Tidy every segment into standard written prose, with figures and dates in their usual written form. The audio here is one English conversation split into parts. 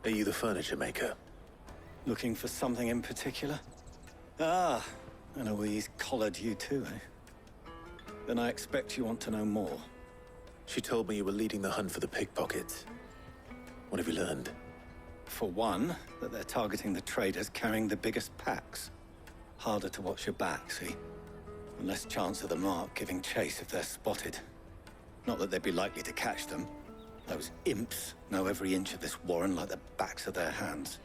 Are you the furniture maker? Looking for something in particular? Ah, and Eloise collared you too, eh? Then I expect you want to know more. She told me you were leading the hunt for the pickpockets. What have you learned? For one, that they're targeting the traders carrying the biggest packs. Harder to watch your back, see? And less chance of the mark giving chase if they're spotted. Not that they'd be likely to catch them. Those imps know every inch of this warren like the backs of their hands.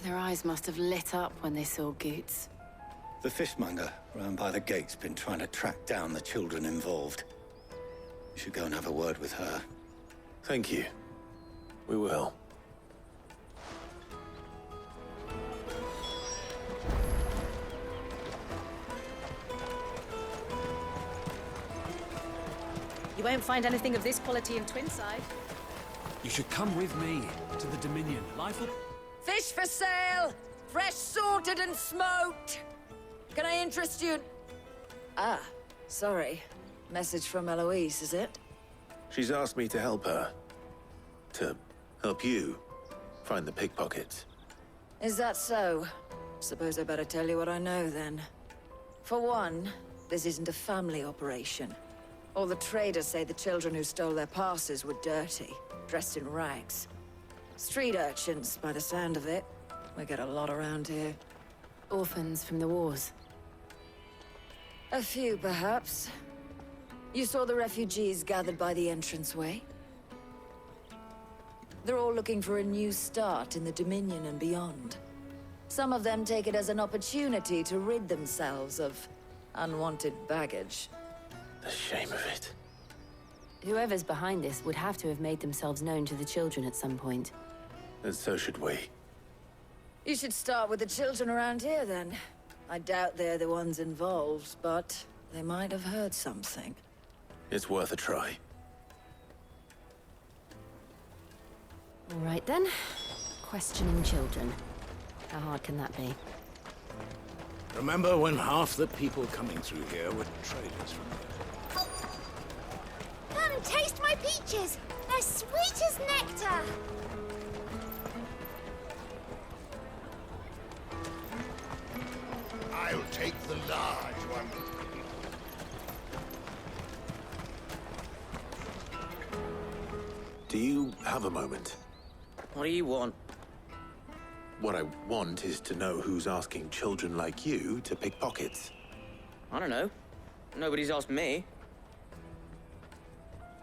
Their eyes must have lit up when they saw Goots. The fishmonger round by the gate's been trying to track down the children involved. You should go and have a word with her. Thank you. We will. You won't find anything of this quality in Twinside. You should come with me to the Dominion. Life will... Fish for sale! Fresh sorted and smoked! Can I interest you? Ah, sorry. Message from Eloise, is it? She's asked me to help her. To help you find the pickpockets. Is that so? Suppose I better tell you what I know, then. For one, this isn't a family operation. All the traders say the children who stole their passes were dirty, dressed in rags. Street urchins, by the sound of it. We get a lot around here. Orphans from the wars. A few, perhaps. You saw the refugees gathered by the entranceway? They're all looking for a new start in the Dominion and beyond. Some of them take it as an opportunity to rid themselves of unwanted baggage. The shame of it. Whoever's behind this would have to have made themselves known to the children at some point. And so should we. You should start with the children around here, then. I doubt they're the ones involved, but they might have heard something. It's worth a try. All right, then. Questioning children. How hard can that be? Remember when half the people coming through here were traders from here? Come and taste my peaches! They're sweet as nectar! I'll take the large one. Do you have a moment? What do you want? What I want is to know who's asking children like you to pick pockets. I don't know. Nobody's asked me.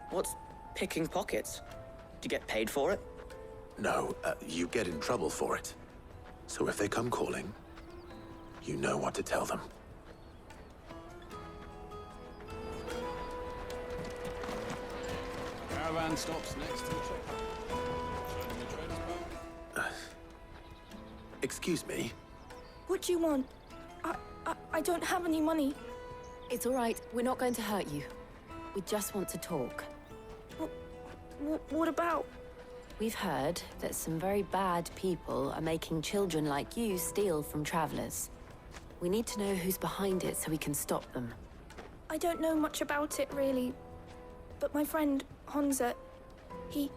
What's picking pockets? Do you get paid for it? No, you get in trouble for it. So if they come calling, you know what to tell them. Caravan stops next to the train. Excuse me? What do you want? I don't have any money. It's all right. We're not going to hurt you. We just want to talk. What about? We've heard that some very bad people are making children like you steal from travelers. We need to know who's behind it so we can stop them. I don't know much about it, really. But my friend, Honza, he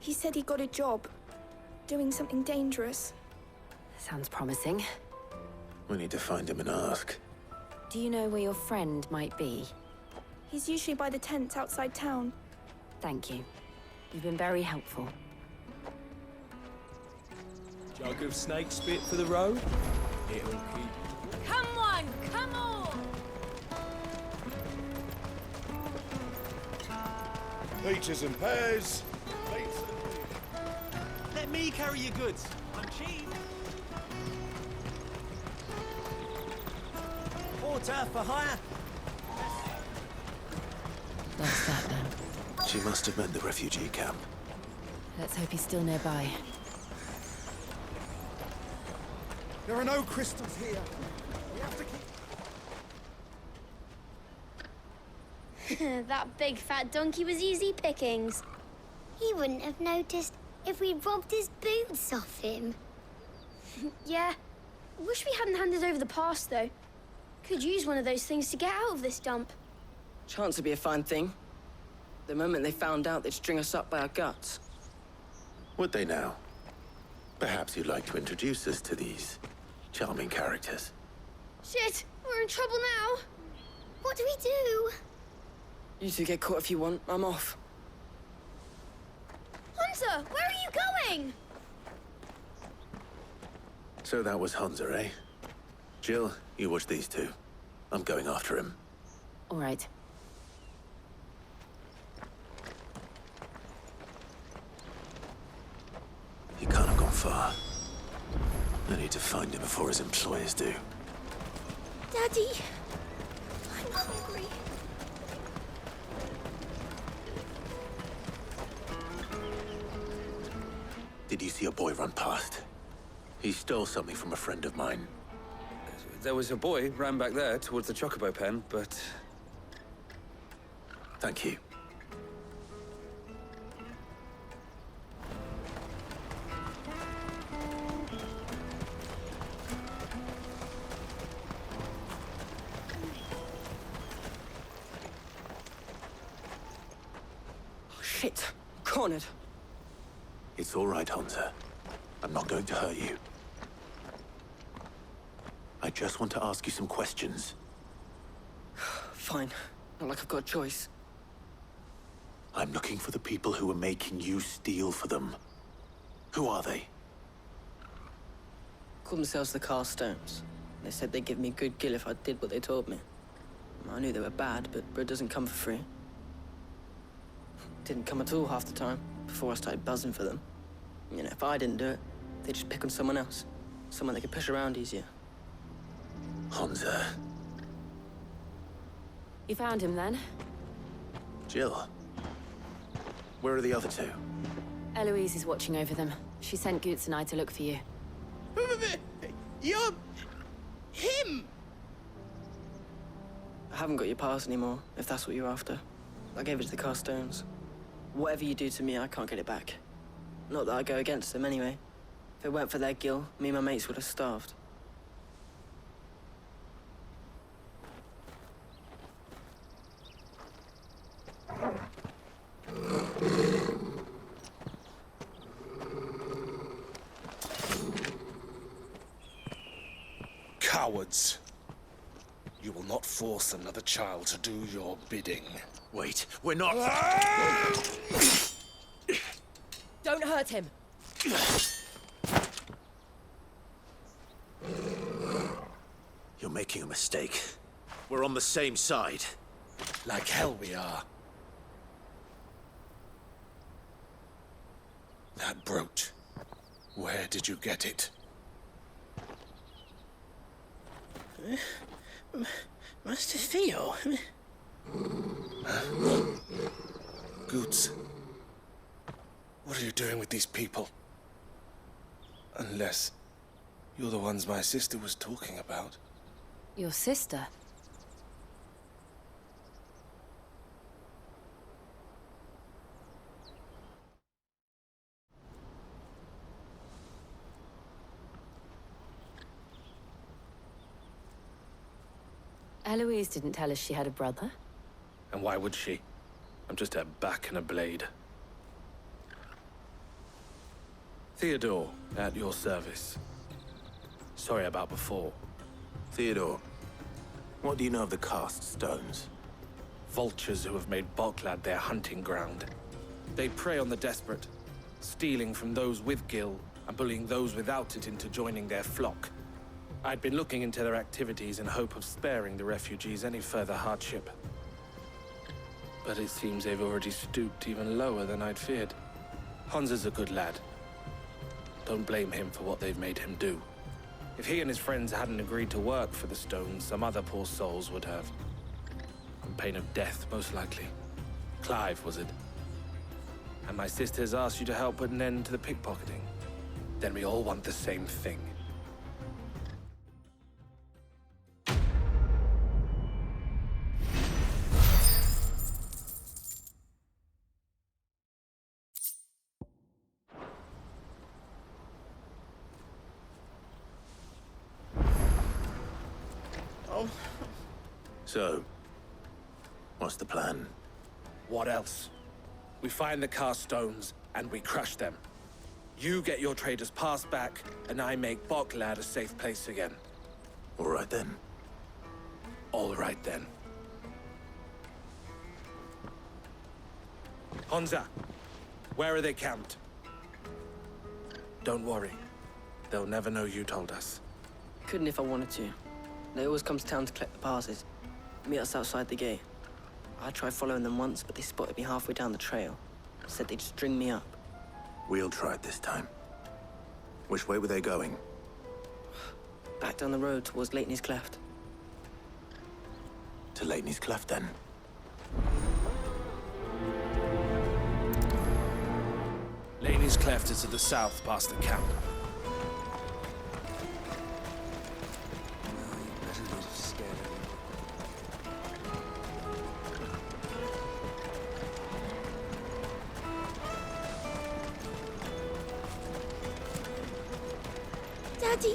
said he got a job. Doing something dangerous. Sounds promising. We need to find him and ask. Do you know where your friend might be? He's usually by the tents outside town. Thank you. You've been very helpful. Jug of snake spit for the road? It'll keep... Come on, come on! Peaches and pears. Let me carry your goods. I'm cheap. Porter for hire. What's that then? She must have meant the refugee camp. Let's hope he's still nearby. There are no crystals here. We have to keep... That big fat donkey was easy pickings. He wouldn't have noticed if we'd robbed his boots off him. Yeah. Wish we hadn't handed over the pass, though. Could use one of those things to get out of this dump. Chance would be a fine thing. The moment they found out, they'd string us up by our guts. Would they now? Perhaps you'd like to introduce us to these charming characters. Shit, we're in trouble now. What do we do? You two get caught if you want. I'm off. Hunter, where are you going? So that was Hansa, eh? Jill, you watch these two. I'm going after him. All right. He can't have gone far. I need to find him before his employers do. Daddy, I'm hungry. Did you see a boy run past? He stole something from a friend of mine. There was a boy ran back there towards the Chocobo pen, but... Thank you. Oh, shit. Cornered. It's all right, Hansa. I'm not going to hurt you. I just want to ask you some questions. Fine. Not like I've got a choice. I'm looking for the people who are making you steal for them. Who are they? Called themselves the Carstones. They said they'd give me a good gill if I did what they told me. I knew they were bad, but bread doesn't come for free. Didn't come at all half the time, before I started buzzing for them. You know, if I didn't do it, they'd just pick on someone else. Someone they could push around easier. Hansa. You found him then? Jill. Where are the other two? Eloise is watching over them. She sent Goots and I to look for you. You're... him! I haven't got your pass anymore, if that's what you're after. I gave it to the Carstones. Whatever you do to me, I can't get it back. Not that I go against them anyway. If it weren't for their gill, me and my mates would have starved. Cowards. You will not force another child to do your bidding. Wait, we're not... Don't hurt him. You're making a mistake. We're on the same side. Like hell we are. That brooch. Where did you get it? Master Theo? Goots. What are you doing with these people? Unless you're the ones my sister was talking about. Your sister? Eloise didn't tell us she had a brother. And why would she? I'm just her back and a blade. Theodore, at your service. Sorry about before. Theodore, what do you know of the Cast Stones? Vultures who have made Boklad their hunting ground. They prey on the desperate, stealing from those with gil and bullying those without it into joining their flock. I'd been looking into their activities in hope of sparing the refugees any further hardship. But it seems they've already stooped even lower than I'd feared. Hansa's a good lad. Don't blame him for what they've made him do. If he and his friends hadn't agreed to work for the Stones, some other poor souls would have. On pain of death, most likely. Clive, was it? And my sisters asked you to help put an end to the pickpocketing. Then we all want the same thing. So, what's the plan? What else? We find the Carstones and we crush them. You get your traders pass back, and I make Boklad a safe place again. All right then. All right then. Honza, where are they camped? Don't worry. They'll never know you told us. Couldn't if I wanted to. They always come to town to collect the passes. Meet us outside the gate. I tried following them once, but they spotted me halfway down the trail. Said they'd string me up. We'll try it this time. Which way were they going? Back down the road towards Lateney's Cleft. To Lateney's Cleft, then. Laney's Cleft is to the south, past the camp. Daddy!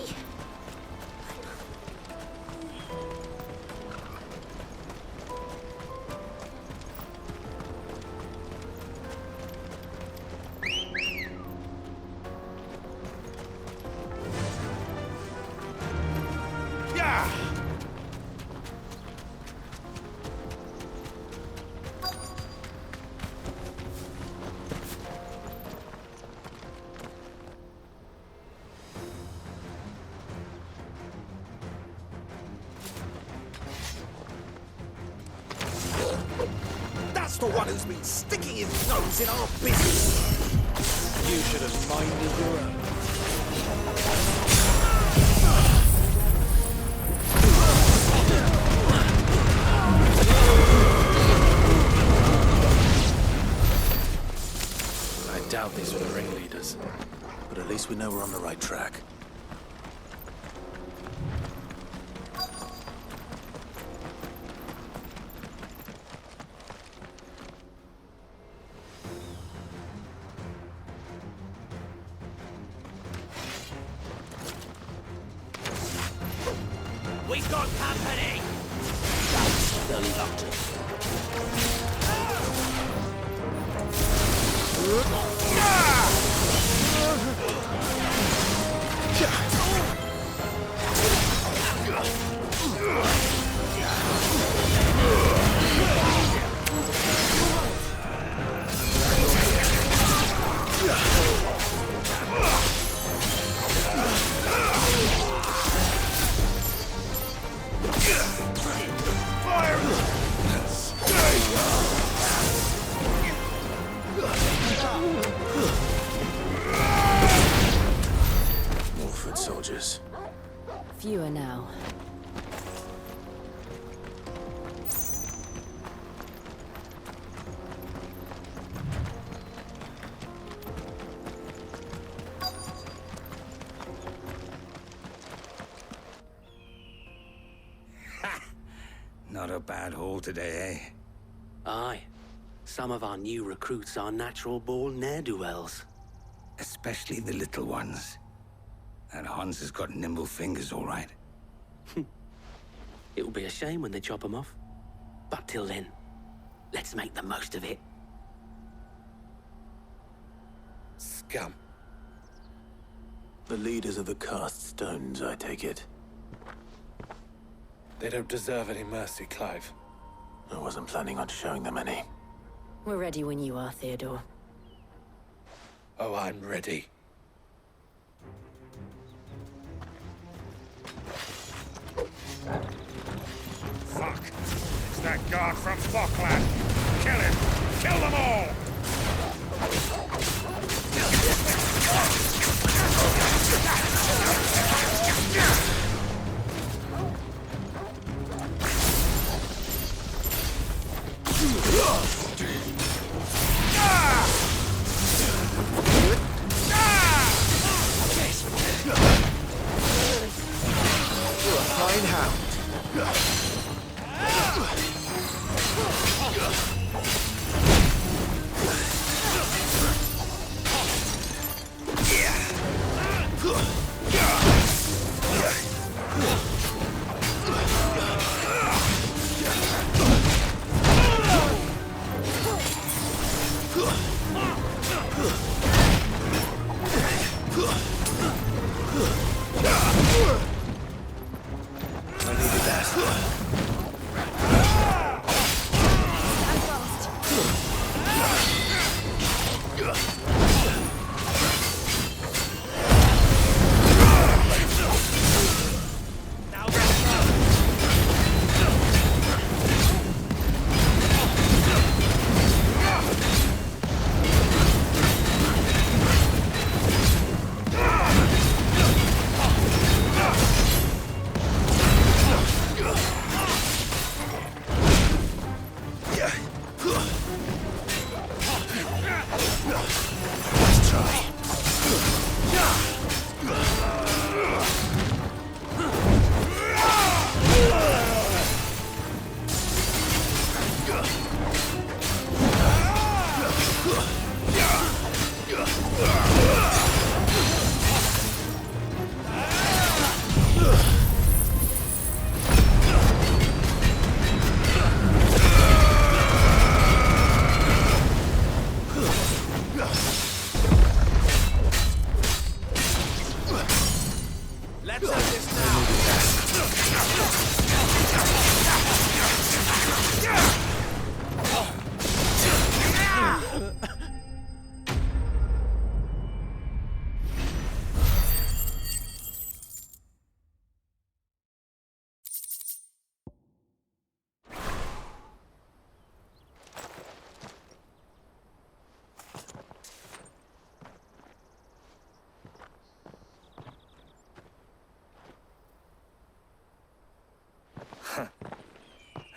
That's the one who's been sticking his nose in our business. You should have minded your own. I doubt these were the ringleaders. But at least we know we're on the right track. We got company! That's the lot of More foot soldiers. Fewer now. Not a bad haul today, eh? Aye. Some of our new recruits are natural-born ne'er-do-wells. Especially the little ones. And Hans has got nimble fingers, all right. It'll be a shame when they chop them off. But till then, let's make the most of it. Scum. The leaders of the cast stones, I take it. They don't deserve any mercy, Clive. I wasn't planning on showing them any. We're ready when you are, Theodore. Oh, I'm ready. Fuck! It's that guard from Boklad! Kill him! Kill them all! You're a fine hound.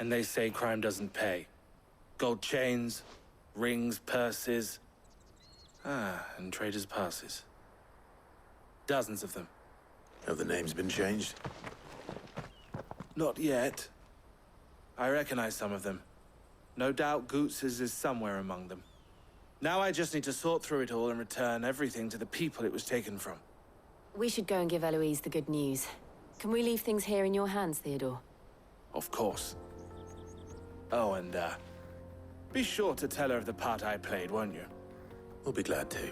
And they say crime doesn't pay. Gold chains, rings, purses. And traders' passes. Dozens of them. Have the names been changed? Not yet. I recognize some of them. No doubt Goots's is somewhere among them. Now I just need to sort through it all and return everything to the people it was taken from. We should go and give Eloise the good news. Can we leave things here in your hands, Theodore? Of course. Oh, and, be sure to tell her of the part I played, won't you? We'll be glad to.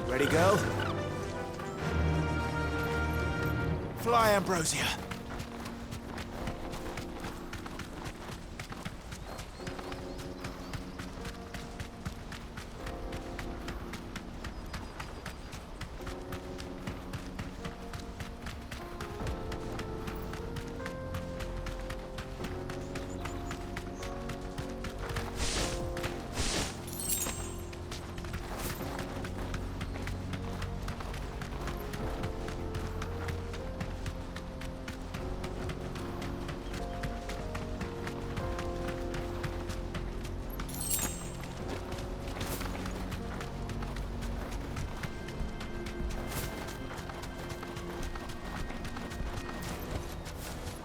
Ready, girl? Fly, Ambrosia.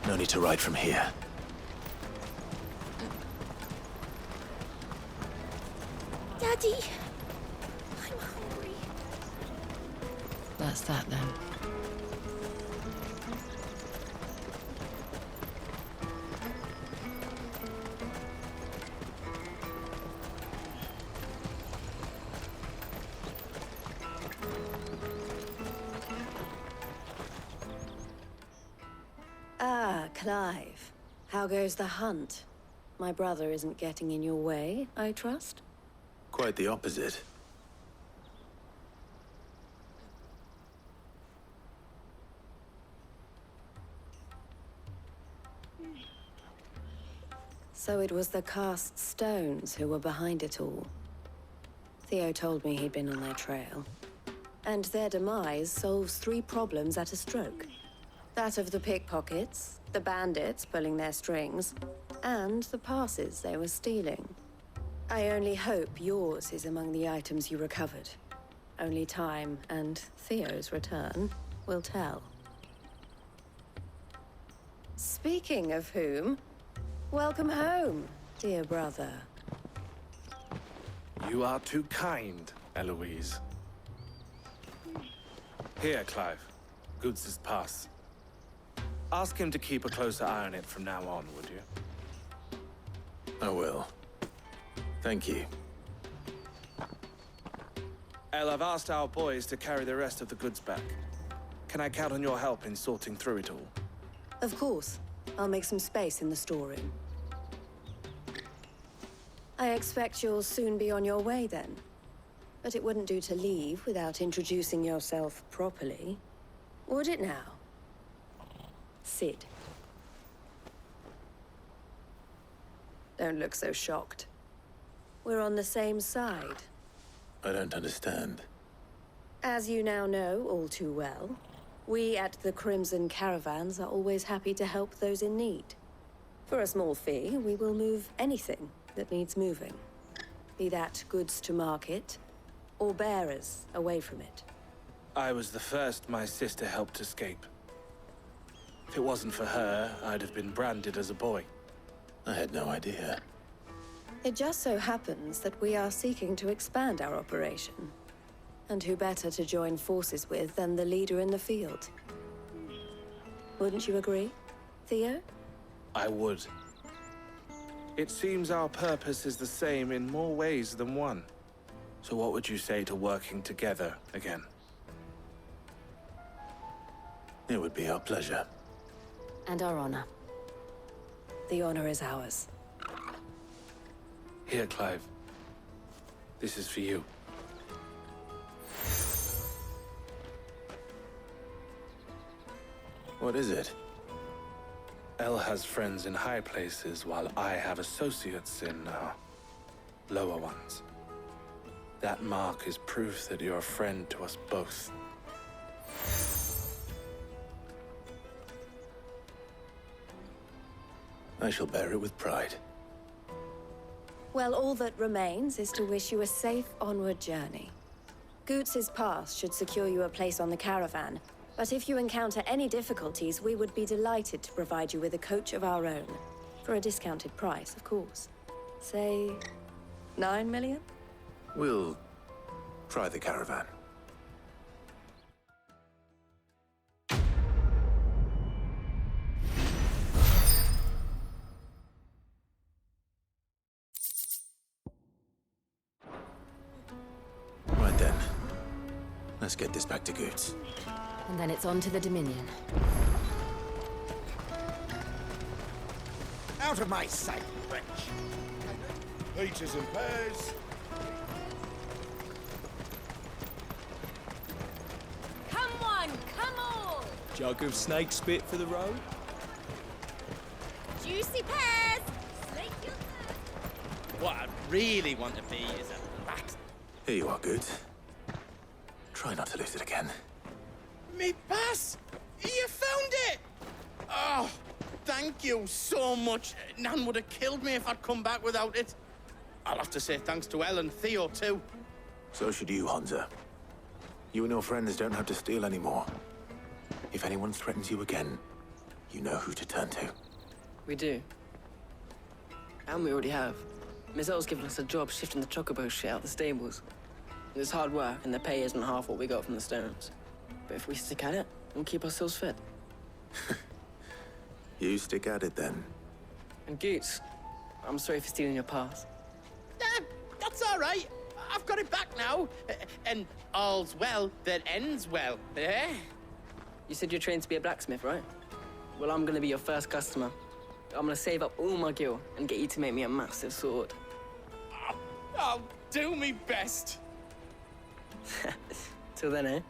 No need to ride from here. Daddy! I'm hungry. That's that then. Ah, Clive. How goes the hunt? My brother isn't getting in your way, I trust? Quite the opposite. So it was the cast stones who were behind it all. Theo told me he'd been on their trail. And their demise solves 3 problems at a stroke. That of the pickpockets, the bandits pulling their strings, and the passes they were stealing. I only hope yours is among the items you recovered. Only time and Theo's return will tell. Speaking of whom, welcome home, dear brother. You are too kind, Eloise. Here, Clive. Goods' pass. Ask him to keep a closer eye on it from now on, would you? I will. Thank you. El, I've asked our boys to carry the rest of the goods back. Can I count on your help in sorting through it all? Of course. I'll make some space in the storeroom. I expect you'll soon be on your way then. But it wouldn't do to leave without introducing yourself properly. Would it now? Sid. Don't look so shocked. We're on the same side. I don't understand. As you now know all too well, we at the Crimson Caravans are always happy to help those in need. For a small fee, we will move anything that needs moving. Be that goods to market, or bearers away from it. I was the first my sister helped escape. If it wasn't for her, I'd have been branded as a boy. I had no idea. It just so happens that we are seeking to expand our operation. And who better to join forces with than the leader in the field? Wouldn't you agree, Theo? I would. It seems our purpose is the same in more ways than one. So what would you say to working together again? It would be our pleasure. And our honor. The honor is ours. Here, Clive. This is for you. What is it? El has friends in high places, while I have associates in, lower ones. That mark is proof that you're a friend to us both. I shall bear it with pride. Well, all that remains is to wish you a safe onward journey. Goots's pass should secure you a place on the caravan, but if you encounter any difficulties, we would be delighted to provide you with a coach of our own. For a discounted price, of course. Say, 9 million? We'll try the caravan. Right then. Let's get this back to Goots. And then it's on to the Dominion. Out of my sight, wretch! Peaches and pears. Come on, come on! Jug of snake spit for the road? Juicy pears! Snake your thirst! What I really want to be is a rat. Here you are, Goots. Try not to lose it again. Me pass! You found it! Oh, thank you so much. Nan would have killed me if I'd come back without it. I'll have to say thanks to Elle and Theo, too. So should you, Hansa. You and your friends don't have to steal anymore. If anyone threatens you again, you know who to turn to. We do. And we already have. Miss Elle's given us a job shifting the chocobo shit out the stables. It's hard work, and the pay isn't half what we got from the Stones. But if we stick at it, we'll keep ourselves fit. You stick at it, then. And Goots, I'm sorry for stealing your pass. That's all right. I've got it back now. And all's well that ends well, eh? You said you're trained to be a blacksmith, right? Well, I'm gonna be your first customer. I'm gonna save up all my gil and get you to make me a massive sword. I'll do me best. Till then, eh?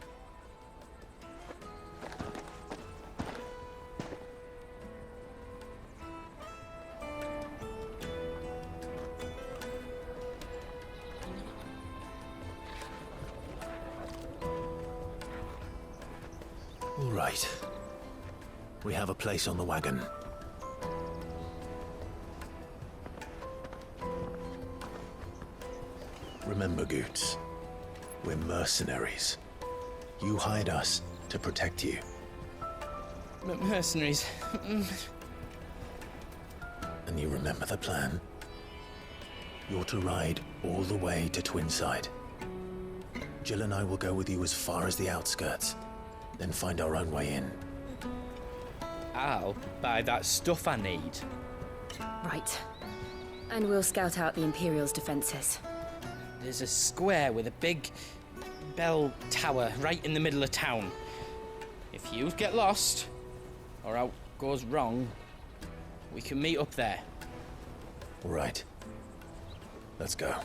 All right. We have a place on the wagon. Remember, Goots, we're mercenaries. You hired us to protect you. Mercenaries. And you remember the plan? You're to ride all the way to Twinside. Jill and I will go with you as far as the outskirts, then find our own way in. I'll buy that stuff I need. Right. And we'll scout out the Imperial's defenses. There's a square with a big bell tower right in the middle of town. If you get lost, or out goes wrong, we can meet up there. All right. Let's go.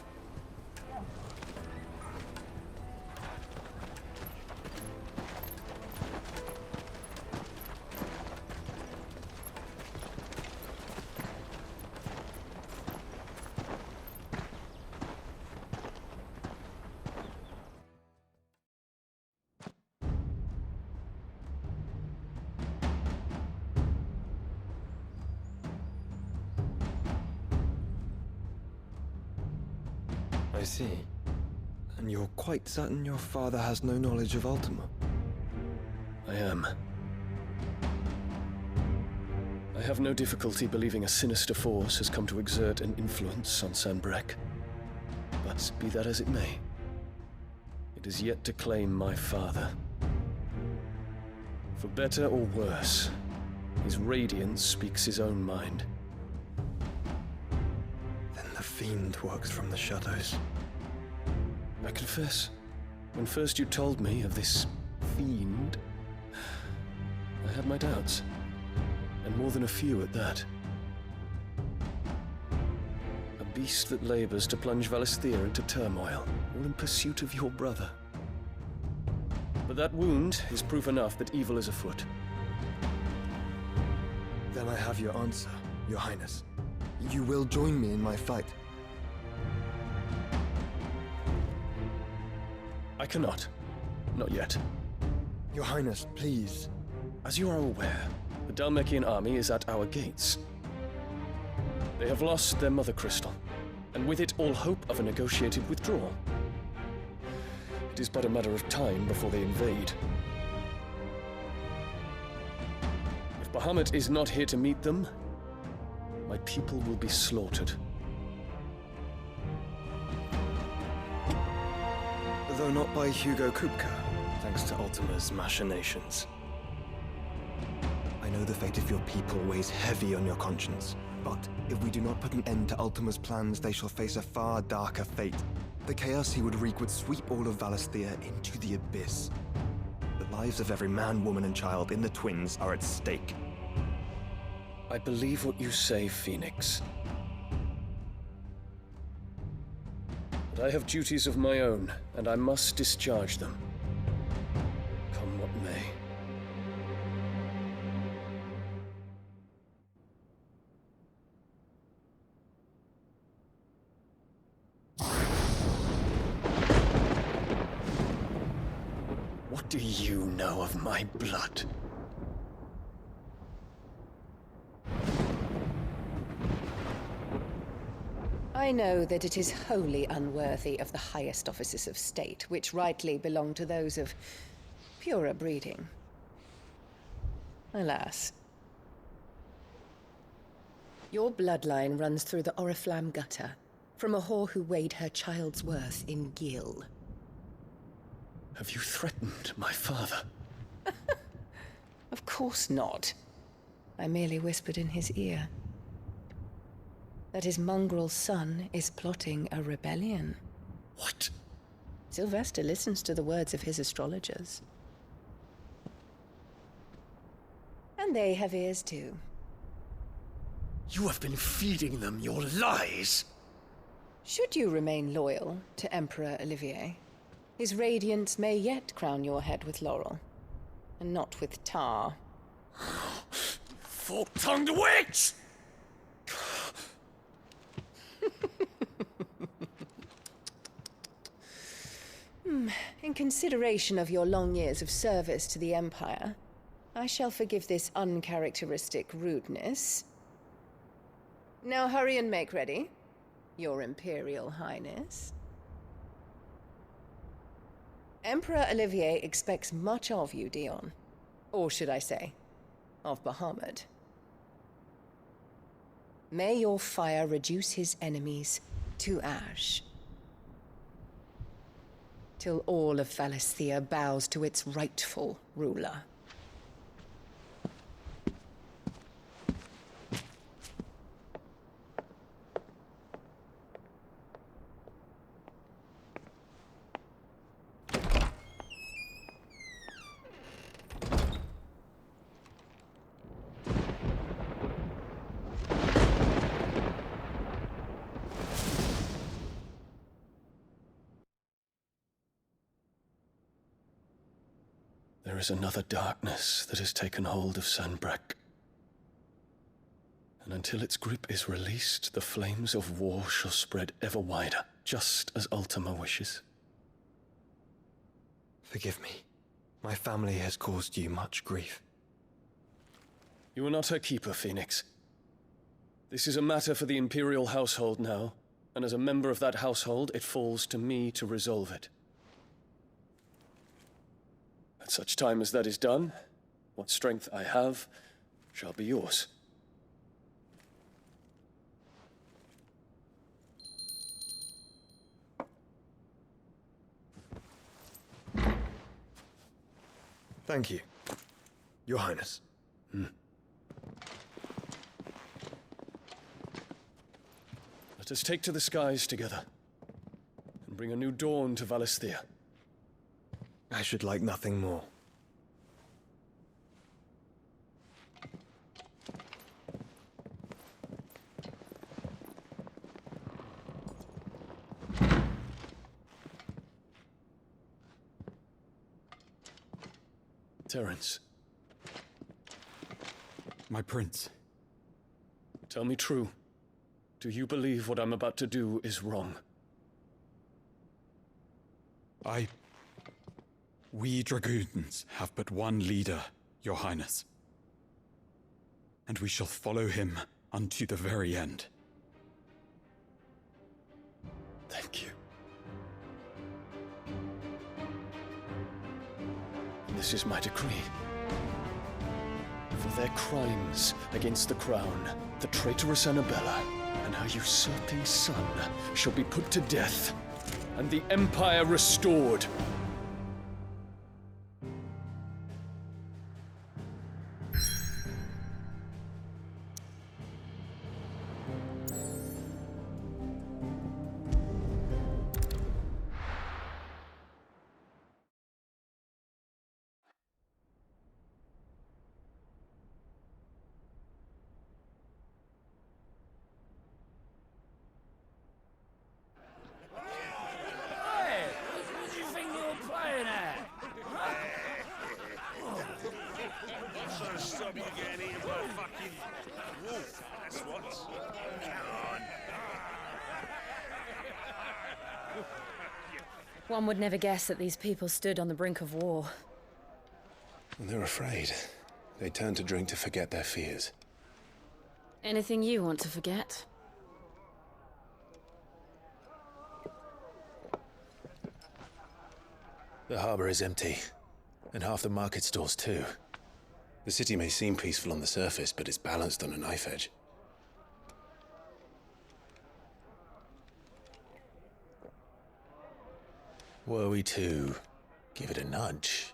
I see. And you're quite certain your father has no knowledge of Ultima? I am. I have no difficulty believing a sinister force has come to exert an influence on Sanbreque. But be that as it may, it is yet to claim my father. For better or worse, his radiance speaks his own mind. Then the fiend works from the shadows. I confess, when first you told me of this fiend, I had my doubts, and more than a few at that. A beast that labors to plunge Valisthea into turmoil, all in pursuit of your brother. But that wound is proof enough that evil is afoot. Then I have your answer, Your Highness. You will join me in my fight. I cannot. Not yet. Your Highness, please. As you are aware, the Dhalmekian army is at our gates. They have lost their mother crystal, and with it all hope of a negotiated withdrawal. It is but a matter of time before they invade. If Bahamut is not here to meet them, my people will be slaughtered. Though not by Hugo Kupka, thanks to Ultima's machinations. I know the fate of your people weighs heavy on your conscience, but if we do not put an end to Ultima's plans, they shall face a far darker fate. The chaos he would wreak would sweep all of Valisthea into the abyss. The lives of every man, woman, and child in the Twins are at stake. I believe what you say, Phoenix. But I have duties of my own, and I must discharge them. Come what may. What do you know of my blood? I know that it is wholly unworthy of the highest offices of state, which rightly belong to those of purer breeding. Alas. Your bloodline runs through the Oriflamme gutter, from a whore who weighed her child's worth in gil. Have you threatened my father? Of course not. I merely whispered in his ear that his mongrel son is plotting a rebellion. What? Sylvester listens to the words of his astrologers. And they have ears too. You have been feeding them your lies! Should you remain loyal to Emperor Olivier, his radiance may yet crown your head with laurel, and not with tar. Fork-tongued witch! In consideration of your long years of service to the Empire, I shall forgive this uncharacteristic rudeness. Now hurry and make ready, Your Imperial Highness. Emperor Olivier expects much of you, Dion. Or should I say, of Bahamut. May your fire reduce his enemies to ash, till all of Valisthea bows to its rightful ruler. There is another darkness that has taken hold of Sanbreque. And until its grip is released, the flames of war shall spread ever wider, just as Ultima wishes. Forgive me. My family has caused you much grief. You are not her keeper, Phoenix. This is a matter for the Imperial household now, and as a member of that household, it falls to me to resolve it. At such time as that is done, what strength I have shall be yours. Thank you, Your Highness. Let us take to the skies together, and bring a new dawn to Valisthea. I should like nothing more. Terence. My prince. Tell me true. Do you believe what I'm about to do is wrong? I We dragoons have but one leader, Your Highness. And we shall follow him unto the very end. Thank you. This is my decree. For their crimes against the crown, the traitorous Annabella and her usurping son shall be put to death, and the Empire restored. Stop you getting eaten by a fucking wolf, that's what. Come on. One would never guess that these people stood on the brink of war. They're afraid. They turn to drink to forget their fears. Anything you want to forget? The harbor is empty, and half the market stalls too. The city may seem peaceful on the surface, but it's balanced on a knife edge. Were we to give it a nudge,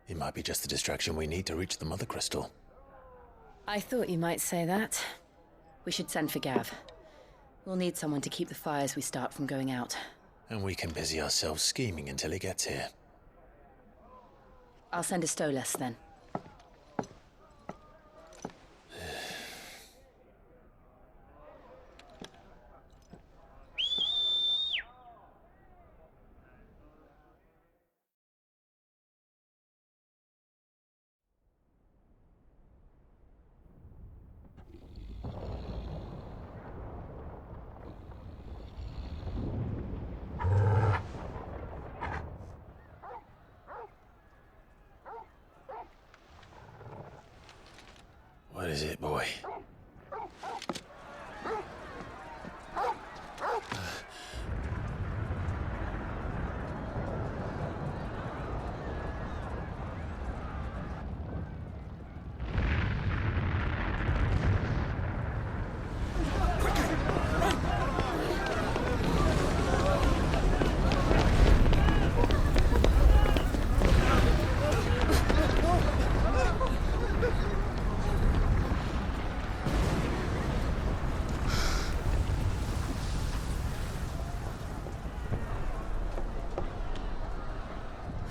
it might be just the distraction we need to reach the Mother Crystal. I thought you might say that. We should send for Gav. We'll need someone to keep the fires we start from going out. And we can busy ourselves scheming until he gets here. I'll send a Stolas then. What is it, boy?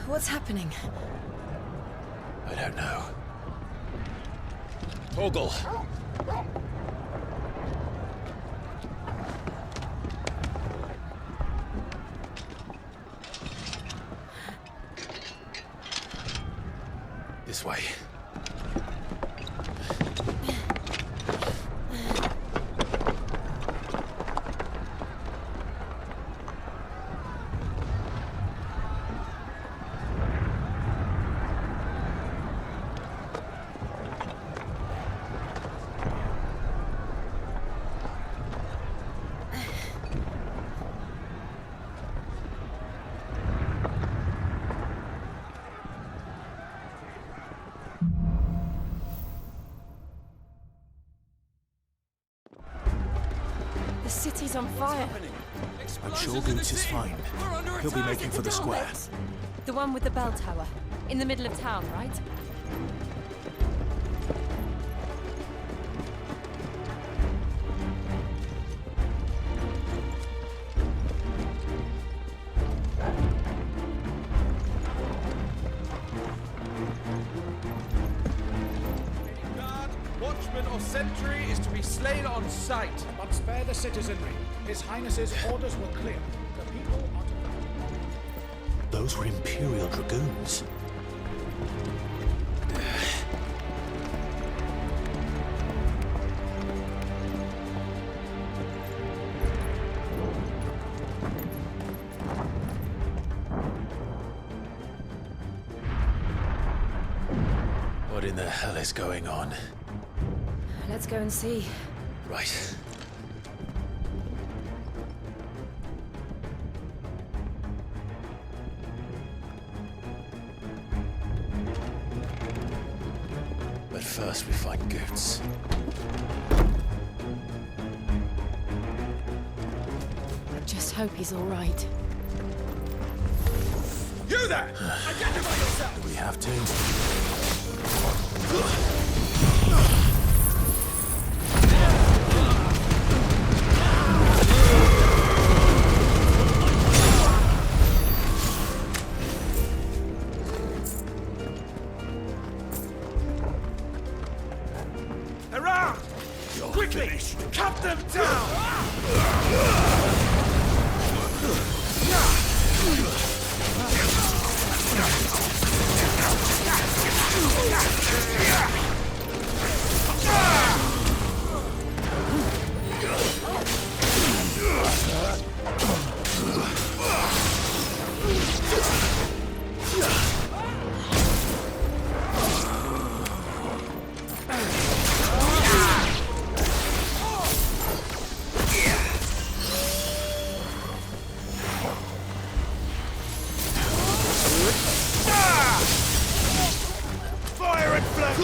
What's happening? I don't know. Torgal! This way. The city's on fire. I'm sure Goots is fine. He'll be making for the square. The one with the bell tower. In the middle of town, right? Guard, watchman, or sentry is to be slain on sight. But spare the citizenry. His Highness's orders were clear. The people are to... Those were Imperial Dragoons. What in the hell is going on? Let's go and see. Right. But first we find Goots. I just hope he's all right. You there! Identify yourself! Do we have to? Around! Quickly! Cut them down! Fire and flank!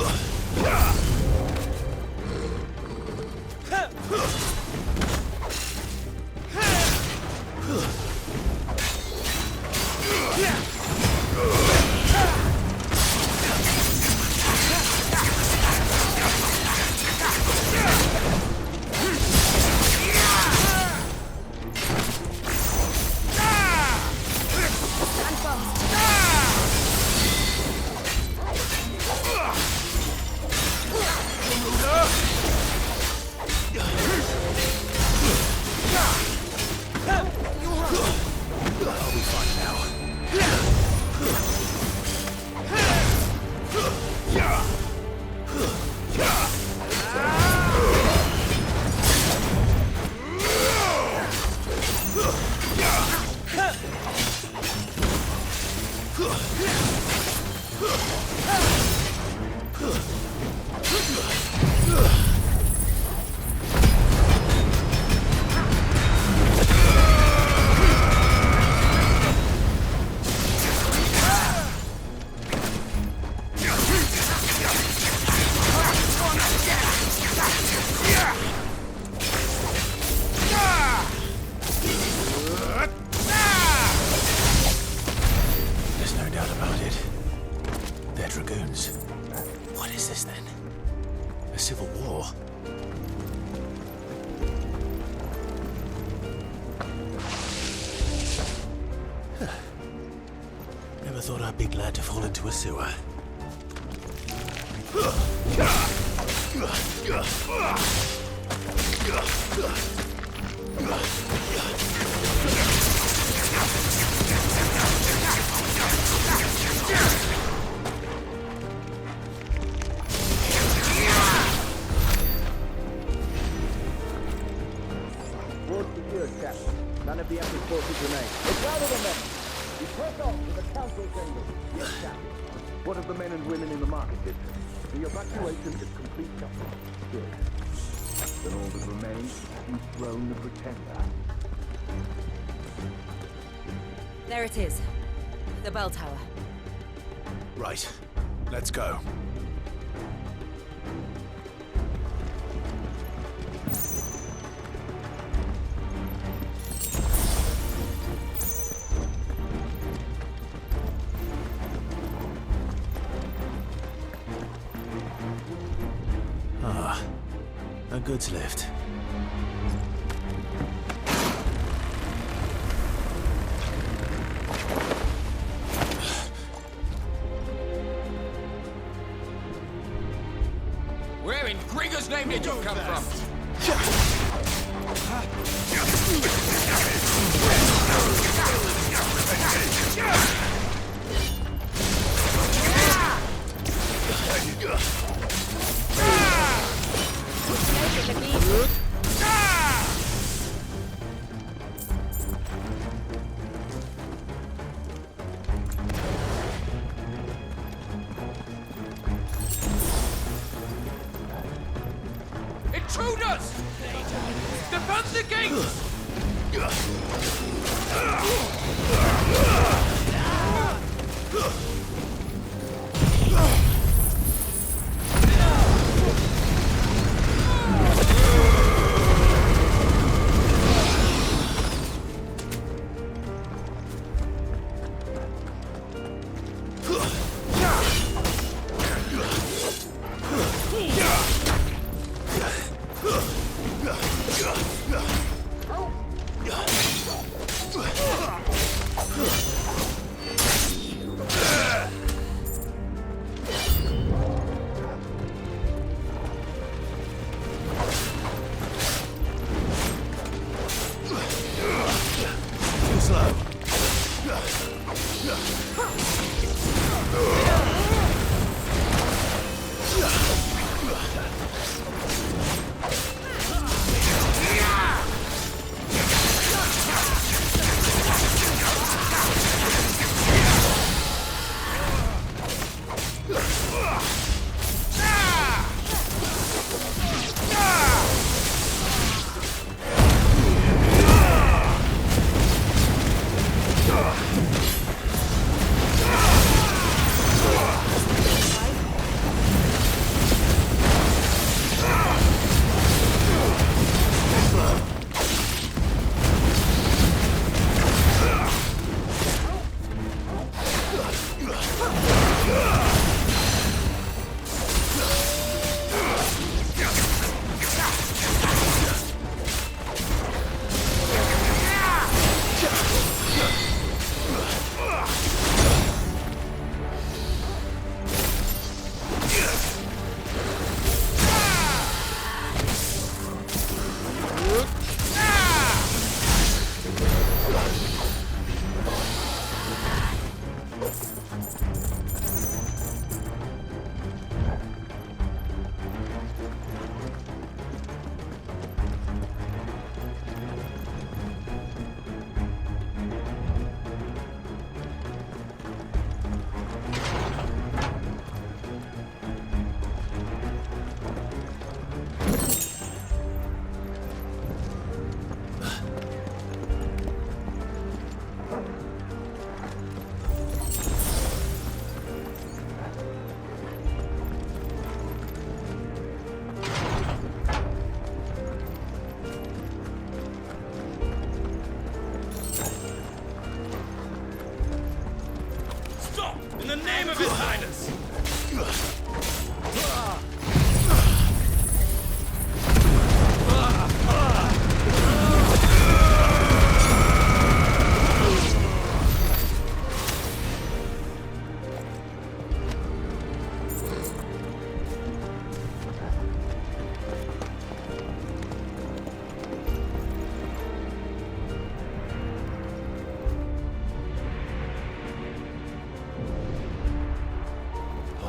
There's no doubt about it. They're dragoons. What is this then? A civil war? Huh. Never thought I'd be glad to fall into a sewer. Ward secured, Captain. None of the Emperor's forces remain. It's out of the men! We press on to the council chamber. Yes, Captain. What of the men and women in the market district? The evacuation is complete, Captain. Good. Then all that remains is to dethrone the Pretender. There it is. The bell tower. Right. Let's go. Ah, a goods lift. Where in Gringer's name did you come from? intruders! Defend the gates! In the name of His Highness!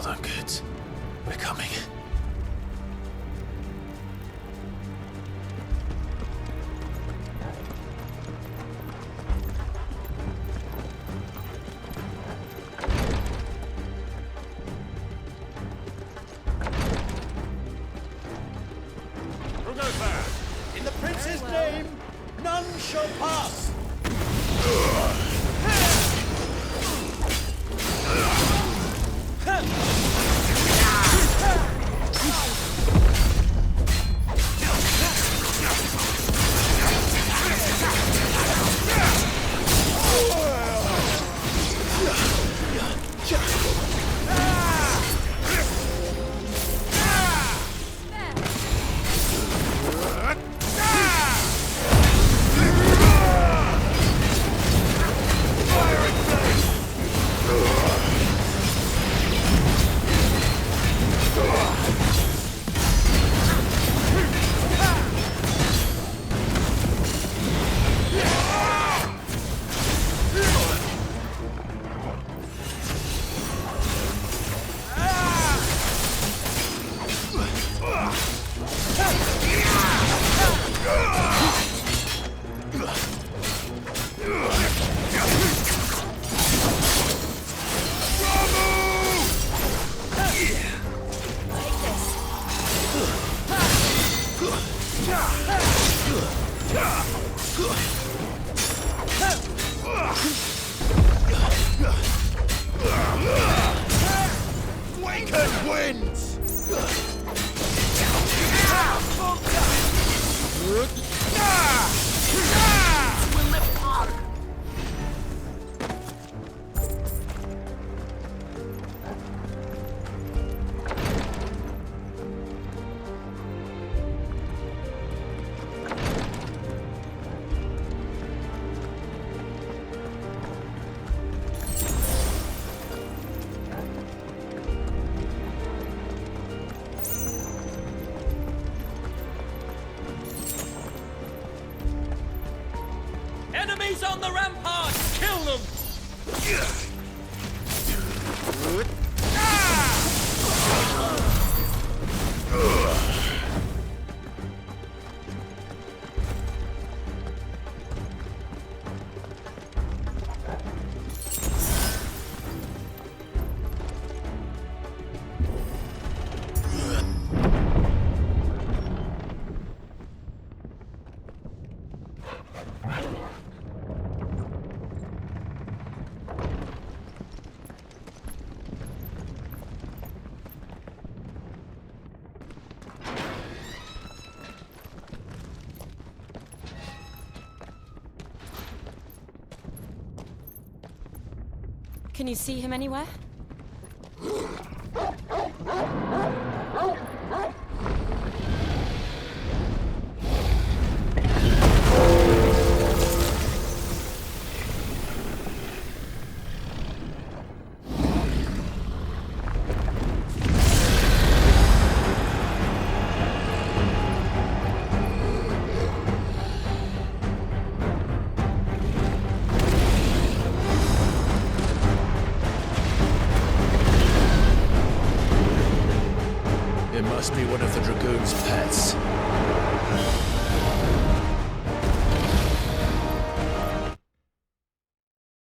Hold on, kids. We're coming. Who goes there? In the prince's name, none shall pass! Wicked winds! Enemies on the rampart! Kill them! Can you see him anywhere? It must be one of the Dragoon's pets.